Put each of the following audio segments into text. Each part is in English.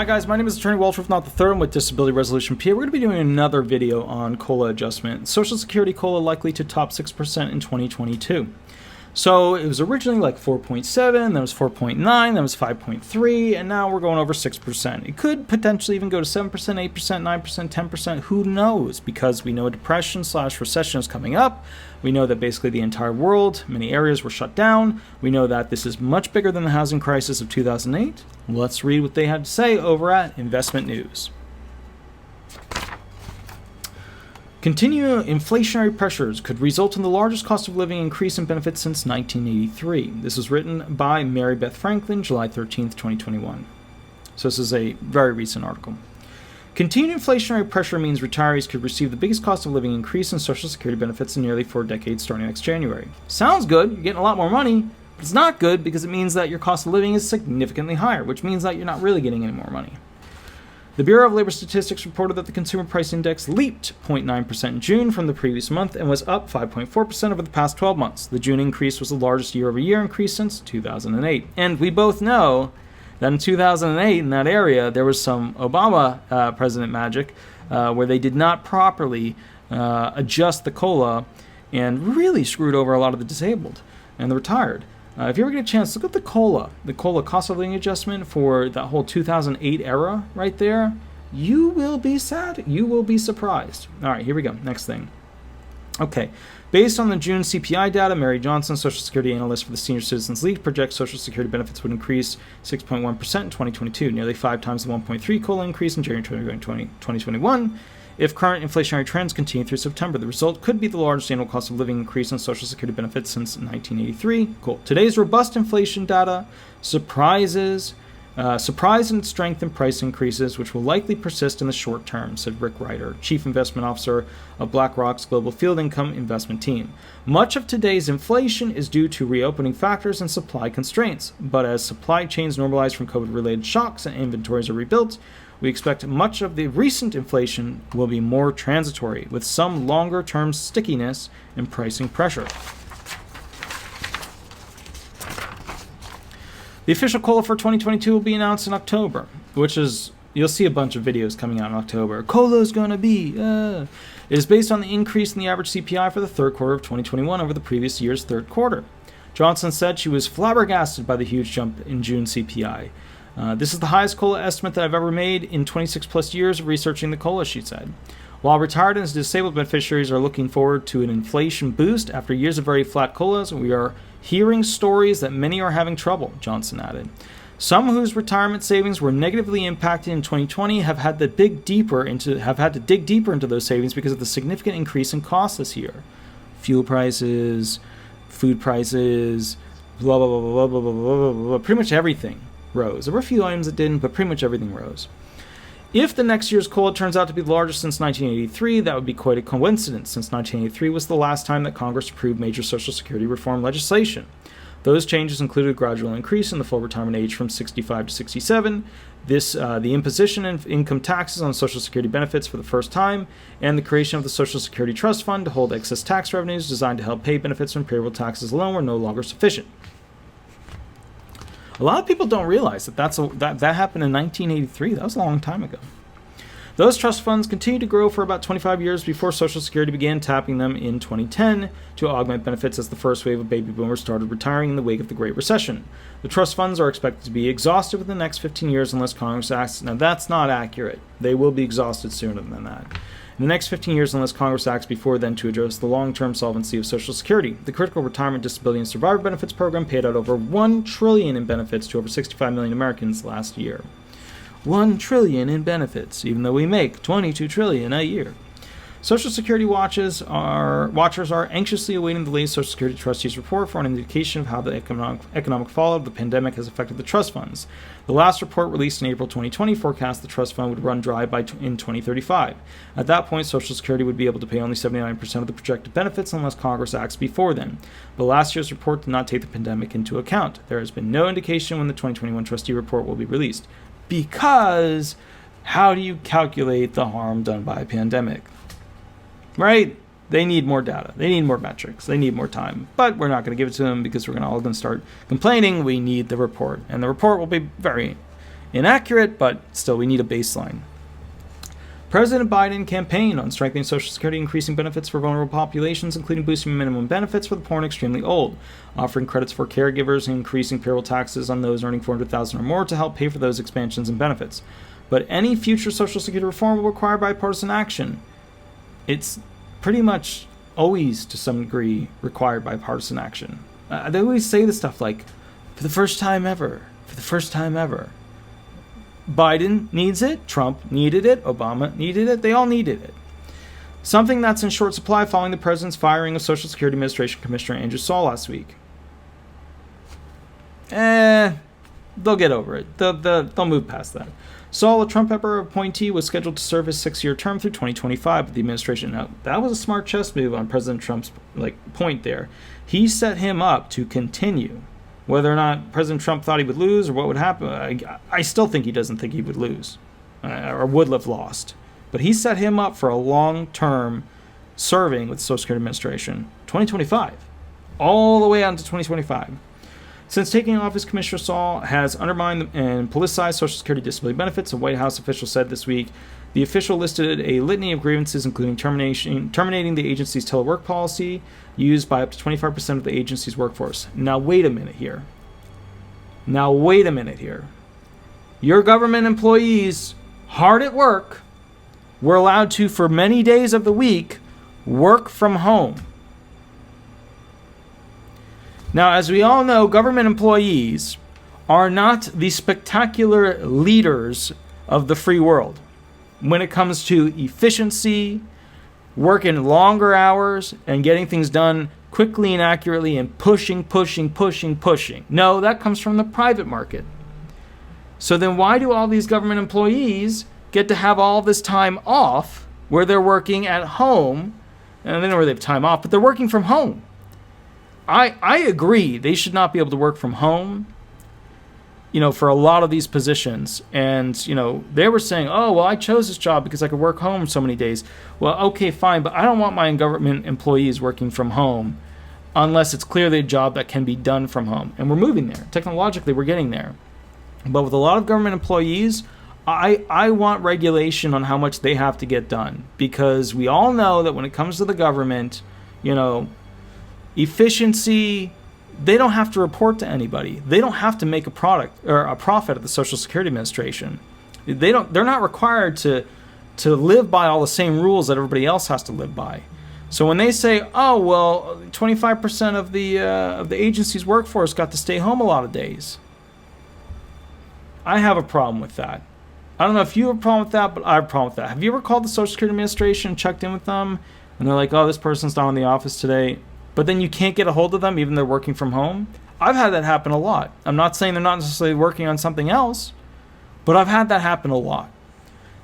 Hi guys, my name is Attorney Walter, if not the third, I'm with Disability Resolution PA. We're going to be doing another video on COLA adjustment. Social Security COLA likely to top 6% in 2022. So it was originally like 4.7, then it was 4.9, then it was 5.3, and now we're going over 6%. It could potentially even go to 7%, 8%, 9%, 10%, who knows? Because we know a depression/recession is coming up. We know that basically the entire world, many areas were shut down. We know that this is much bigger than the housing crisis of 2008. Let's read what they had to say over at Investment News. Continuing inflationary pressures could result in the largest cost of living increase in benefits since 1983. This was written by Mary Beth Franklin, July 13th, 2021. So this is a very recent article. Continued inflationary pressure means retirees could receive the biggest cost of living increase in Social Security benefits in nearly 4 decades starting next January. Sounds good, you're getting a lot more money, but it's not good because it means that your cost of living is significantly higher, which means that you're not really getting any more money. The Bureau of Labor Statistics reported that the Consumer Price Index leaped 0.9% in June from the previous month and was up 5.4% over the past 12 months. The June increase was the largest year-over-year increase since 2008. And we both know that in 2008, in that area, there was some Obama president magic where they did not properly adjust the COLA and really screwed over a lot of the disabled and the retired. If you ever get a chance, look at the COLA cost of living adjustment for that whole 2008 era right there. You will be sad. You will be surprised. All right, here we go. Next thing. Okay. Based on the June CPI data, Mary Johnson, Social Security analyst for the Senior Citizens League, projects Social Security benefits would increase 6.1% in 2022, nearly 5 times the 1.3 COLA increase in January 2021. If current inflationary trends continue through September, the result could be the largest annual cost of living increase in Social Security benefits since 1983. Cool. Today's robust inflation data surprise and strength in price increases, which will likely persist in the short term, said Rick Ryder, Chief Investment Officer of BlackRock's Global Field Income Investment Team. Much of today's inflation is due to reopening factors and supply constraints, but as supply chains normalize from COVID-related shocks and inventories are rebuilt, we expect much of the recent inflation will be more transitory, with some longer-term stickiness and pricing pressure. The official COLA for 2022 will be announced in October, which is, you'll see a bunch of videos coming out in October. COLA is going to be, It is based on the increase in the average CPI for the third quarter of 2021 over the previous year's third quarter. Johnson said she was flabbergasted by the huge jump in June CPI. This is the highest COLA estimate that I've ever made in 26 plus years of researching the COLA, she said. While retired and disabled beneficiaries are looking forward to an inflation boost after years of very flat COLAs, we are hearing stories that many are having trouble, Johnson added. Some whose retirement savings were negatively impacted in 2020 have had to dig deeper into those savings because of the significant increase in costs this year. Fuel prices, food prices, blah, blah, blah, blah, blah, blah, blah, blah, blah. Pretty much everything rose. There were a few items that didn't, but pretty much everything rose. If the next year's COLA turns out to be the largest since 1983, that would be quite a coincidence, since 1983 was the last time that Congress approved major Social Security reform legislation. Those changes included a gradual increase in the full retirement age from 65 to 67, the imposition of income taxes on Social Security benefits for the first time, and the creation of the Social Security Trust Fund to hold excess tax revenues designed to help pay benefits when payroll taxes alone were no longer sufficient. A lot of people don't realize that that happened in 1983. That was a long time ago. Those trust funds continued to grow for about 25 years before Social Security began tapping them in 2010 to augment benefits as the first wave of baby boomers started retiring in the wake of the Great Recession. The trust funds are expected to be exhausted within the next 15 years unless Congress acts. Now, that's not accurate. They will be exhausted sooner than that. In the next 15 years, unless Congress acts before then to address the long-term solvency of Social Security. The Critical Retirement Disability and Survivor Benefits Program paid out over $1 trillion in benefits to over 65 million Americans last year. $1 trillion in benefits, even though we make $22 trillion a year. Social Security watchers are anxiously awaiting the latest Social Security Trustees report for an indication of how the economic fallout of the pandemic has affected the trust funds. The last report, released in April 2020, forecast the trust fund would run dry in 2035. At that point, Social Security would be able to pay only 79% of the projected benefits unless Congress acts before then. But last year's report did not take the pandemic into account. There has been no indication when the 2021 trustee report will be released. Because how do you calculate the harm done by a pandemic? Right? They need more data. They need more metrics. They need more time. But we're not going to give it to them because we're all going to start complaining. We need the report. And the report will be very inaccurate, but still, we need a baseline. President Biden campaigned on strengthening Social Security, increasing benefits for vulnerable populations, including boosting minimum benefits for the poor and extremely old, offering credits for caregivers, and increasing payroll taxes on those earning $400,000 or more to help pay for those expansions and benefits. But any future Social Security reform will require bipartisan action. It's pretty much always, to some degree, required bipartisan action. They always say this stuff like, for the first time ever, for the first time ever. Biden needs it, Trump needed it, Obama needed it, they all needed it. Something that's in short supply following the president's firing of Social Security Administration Commissioner Andrew Saul last week. They'll get over it. They'll move past that. Saul, a Trump-era appointee, was scheduled to serve his 6-year term through 2025 with the administration. Now, that was a smart chess move on President Trump's point there. He set him up to continue. Whether or not President Trump thought he would lose or what would happen, I still think he doesn't think he would lose or would have lost. But he set him up for a long-term serving with the Social Security Administration, 2025, all the way out to 2025. Since taking office, Commissioner Saul has undermined and politicized Social Security disability benefits, a White House official said this week. The official listed a litany of grievances, including terminating the agency's telework policy, used by up to 25% of the agency's workforce. Now, wait a minute here. Your government employees, hard at work, were allowed to, for many days of the week, work from home. Now, as we all know, government employees are not the spectacular leaders of the free world when it comes to efficiency, working longer hours, and getting things done quickly and accurately, and pushing. No, that comes from the private market. So then why do all these government employees get to have all this time off where they're working at home? And I don't know where they have time off, but they're working from home. I agree they should not be able to work from home, for a lot of these positions. And, they were saying, oh, well, I chose this job because I could work home so many days. Well, okay, fine, but I don't want my government employees working from home unless it's clearly a job that can be done from home. And we're moving there. Technologically, we're getting there. But with a lot of government employees, I want regulation on how much they have to get done, because we all know that when it comes to the government, efficiency, they don't have to report to anybody. They don't have to make a product or a profit at the Social Security Administration. They're not required to live by all the same rules that everybody else has to live by. So when they say, oh, well, 25% of the agency's workforce got to stay home a lot of days, I have a problem with that. I don't know if you have a problem with that, but I have a problem with that. Have you ever called the Social Security Administration and checked in with them, and they're like, oh, this person's not in the office today, but then you can't get a hold of them even though they're working from home? I've had that happen a lot. I'm not saying they're not necessarily working on something else, but I've had that happen a lot.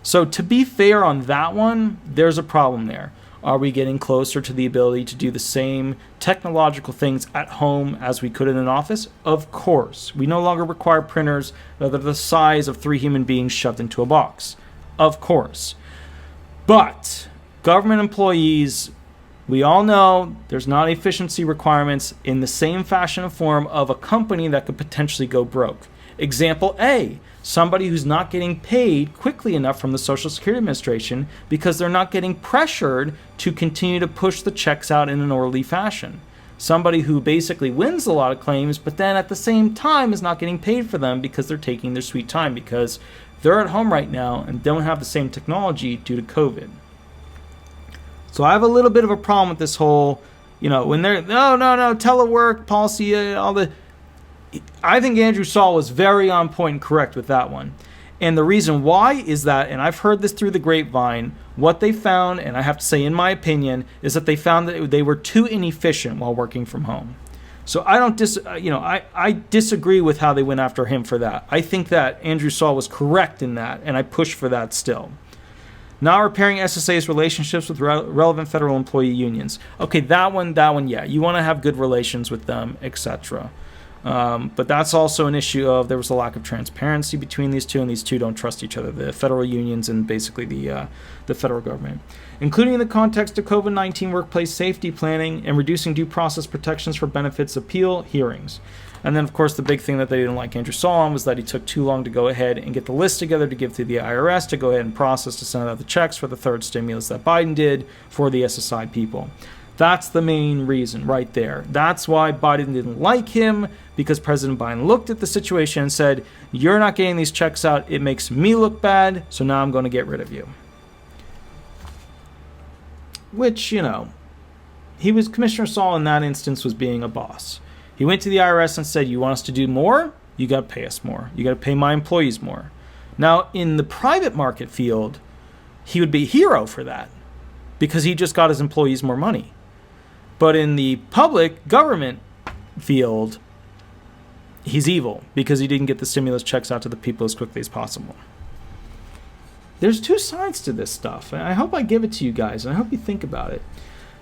So to be fair on that one, there's a problem there. Are we getting closer to the ability to do the same technological things at home as we could in an office? Of course. We no longer require printers that are the size of 3 human beings shoved into a box. Of course. But government employees, we all know there's not efficiency requirements in the same fashion and form of a company that could potentially go broke. Example A, somebody who's not getting paid quickly enough from the Social Security Administration because they're not getting pressured to continue to push the checks out in an orderly fashion. Somebody who basically wins a lot of claims, but then at the same time is not getting paid for them because they're taking their sweet time because they're at home right now and don't have the same technology due to COVID. So I have a little bit of a problem with this whole, when they're, no, telework policy, all the... I think Andrew Saul was very on point and correct with that one. And the reason why is that, and I've heard this through the grapevine, what they found, and I have to say in my opinion, is that they found that they were too inefficient while working from home. So I don't I disagree with how they went after him for that. I think that Andrew Saul was correct in that, and I push for that still. Not repairing SSA's relationships with relevant federal employee unions. Okay, that one, yeah. You want to have good relations with them, etc. But that's also an issue of there was a lack of transparency between these two, and these two don't trust each other, the federal unions and basically the federal government. Including in the context of COVID-19 workplace safety planning and reducing due process protections for benefits appeal hearings. And then, of course, the big thing that they didn't like Andrew Saul on was that he took too long to go ahead and get the list together to give to the IRS to go ahead and process to send out the checks for the third stimulus that Biden did for the SSI people. That's the main reason right there. That's why Biden didn't like him, because President Biden looked at the situation and said, you're not getting these checks out. It makes me look bad, so now I'm going to get rid of you. Which, you know, Commissioner Saul in that instance was being a boss. He went to the IRS and said, you want us to do more? You got to pay us more. You got to pay my employees more. Now, in the private market field, he would be a hero for that because he just got his employees more money. But in the public government field, he's evil because he didn't get the stimulus checks out to the people as quickly as possible. There's two sides to this stuff. I hope I give it to you guys, and I hope you think about it.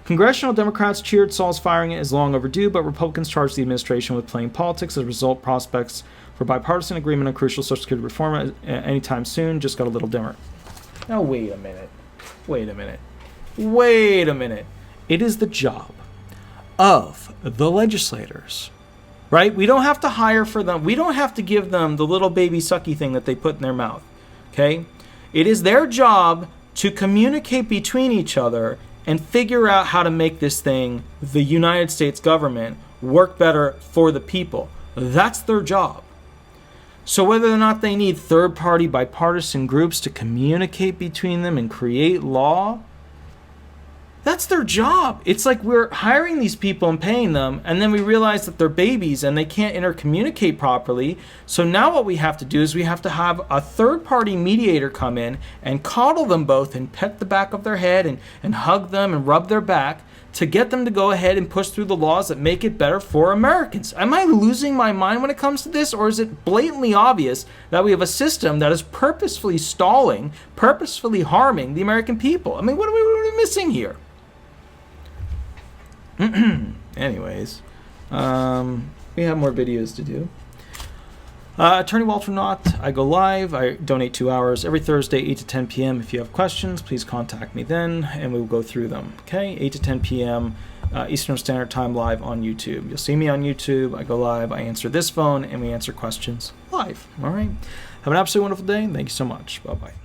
Congressional Democrats cheered Saul's firing as long overdue, but Republicans charged the administration with playing politics. As a result, prospects for bipartisan agreement on crucial Social Security reform anytime soon just got a little dimmer. Now, wait a minute. It is the job of the legislators, right? We don't have to hire for them. We don't have to give them the little baby sucky thing that they put in their mouth, okay? It is their job to communicate between each other and figure out how to make this thing, the United States government, work better for the people. That's their job. So whether or not they need third-party bipartisan groups to communicate between them and create law, that's their job. It's like we're hiring these people and paying them, and then we realize that they're babies and they can't intercommunicate properly. So now what we have to do is we have to have a third-party mediator come in and coddle them both and pet the back of their head and hug them and rub their back to get them to go ahead and push through the laws that make it better for Americans. Am I losing my mind when it comes to this, or is it blatantly obvious that we have a system that is purposefully stalling, purposefully harming the American people? I mean, what are we missing here? Anyways, we have more videos to do. Attorney Walter Knott, I go live. I donate 2 hours every Thursday, 8 to 10 p.m. If you have questions, please contact me then, and we will go through them. Okay, 8 to 10 p.m. Eastern Standard Time live on YouTube. You'll see me on YouTube. I go live. I answer this phone, and we answer questions live. All right. Have an absolutely wonderful day. Thank you so much. Bye-bye.